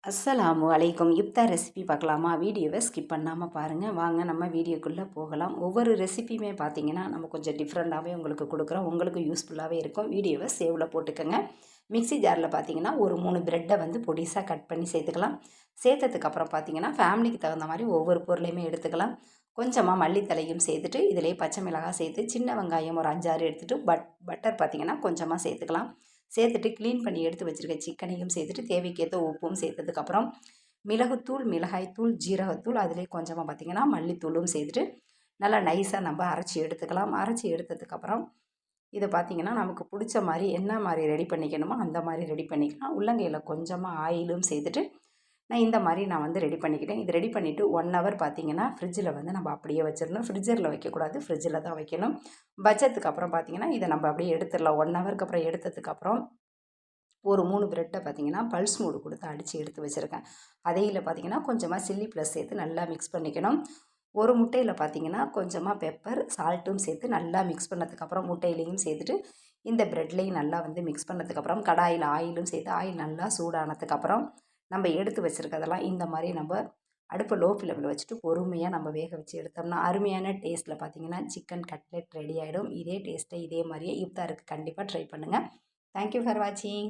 அஸ்ஸலாமு அலைக்கும். இஃப்தார் ரெசிபி பார்க்கலாமா? வீடியோவை ஸ்கிப் பண்ணாமல் பாருங்கள். வாங்க நம்ம வீடியோக்குள்ளே போகலாம். ஒவ்வொரு ரெசிபியுமே பார்த்தீங்கன்னா நம்ம கொஞ்சம் டிஃப்ரெண்ட்டாகவே உங்களுக்கு கொடுக்குறோம். உங்களுக்கு யூஸ்ஃபுல்லாகவே இருக்கும். வீடியோவை சேவில் போட்டுக்கோங்க. மிக்ஸி ஜாரில் பார்த்தீங்கன்னா ஒரு 3 பிரெட்டை வந்து பொடிசாக கட் பண்ணி சேர்த்துக்கலாம். சேர்த்ததுக்கப்புறம் பார்த்தீங்கன்னா ஃபேமிலிக்கு தகுந்த மாதிரி ஒவ்வொரு பொருளையுமே எடுத்துக்கலாம். கொஞ்சமாக மல்லித்தலையும் சேர்த்துட்டு இதிலே பச்சை மிளகாய் சேர்த்து சின்ன வெங்காயம் ஒரு 5, 6 எடுத்துகிட்டு பட்டர் பார்த்தீங்கன்னா கொஞ்சமாக சேர்த்துக்கலாம். சேர்த்துட்டு க்ளீன் பண்ணி எடுத்து வச்சுருக்க சிக்கனையும் சேர்த்துட்டு தேவைக்கேற்ற உப்பும் சேர்த்ததுக்கப்புறம் மிளகுத்தூள், மிளகாய்த்தூள், ஜீரகத்தூள், அதிலே கொஞ்சமாக பார்த்திங்கன்னா மல்லித்தூளும் சேர்த்துட்டு நல்லா நைஸாக நம்ம அரைச்சி எடுத்துக்கலாம். அரைச்சி எடுத்ததுக்கப்புறம் இதை பார்த்திங்கன்னா நமக்கு பிடிச்ச மாதிரி என்ன மாதிரி ரெடி பண்ணிக்கணுமோ அந்த மாதிரி ரெடி பண்ணிக்கலாம். உள்ளங்கையில் கொஞ்சமாக ஆயிலும் சேர்த்துட்டு நான் வந்து ரெடி பண்ணிக்கிட்டேன். இது ரெடி பண்ணிவிட்டு 1 ஹவர் பார்த்திங்கன்னா ஃப்ரிட்ஜில் வந்து நம்ம அப்படியே வச்சிடணும். ஃப்ரிட்ஜரில் வைக்கக்கூடாது, ஃப்ரிட்ஜில் தான் வைக்கணும். வச்சதுக்கு அப்புறம் பார்த்திங்கன்னா இதை நம்ம அப்படியே எடுத்துடலாம். 1 ஹவருக்கு அப்புறம் எடுத்ததுக்கப்புறம் ஒரு 3 பிரெட்டை பார்த்திங்கன்னா பல்ஸ் மோடு கொடுத்து அடித்து எடுத்து வச்சுருக்கேன். அதையில் பார்த்திங்கன்னா கொஞ்சமாக சில்லி ப்ளஸ் சேர்த்து நல்லா மிக்ஸ் பண்ணிக்கணும். ஒரு முட்டையில் பார்த்திங்கன்னா கொஞ்சமாக பெப்பர், சால்ட்டும் சேர்த்து நல்லா மிக்ஸ் பண்ணதுக்கப்புறம் முட்டையிலையும் சேர்த்துட்டு இந்த ப்ரெட்லேயும் நல்லா வந்து மிக்ஸ் பண்ணதுக்கப்புறம் கடாயில் ஆயிலும் சேர்த்து ஆயில் நல்லா சூடானதுக்கப்புறம் நம்ம எடுத்து வச்சுருக்கதெல்லாம் இந்த மாதிரி நம்ம அடுப்பை லோ ஃப்ளேமில் வச்சுட்டு பொறுமையாக நம்ம வேக வச்சு எடுத்தோம்னா அருமையான டேஸ்ட்டில் பார்த்திங்கன்னா சிக்கன் கட்லெட் ரெடி ஆகிடும். இதே டேஸ்ட்டை இதே மாதிரியே இஃப்தாருக்கு கண்டிப்பாக ட்ரை பண்ணுங்கள். தேங்க்யூ ஃபார் வாட்சிங்.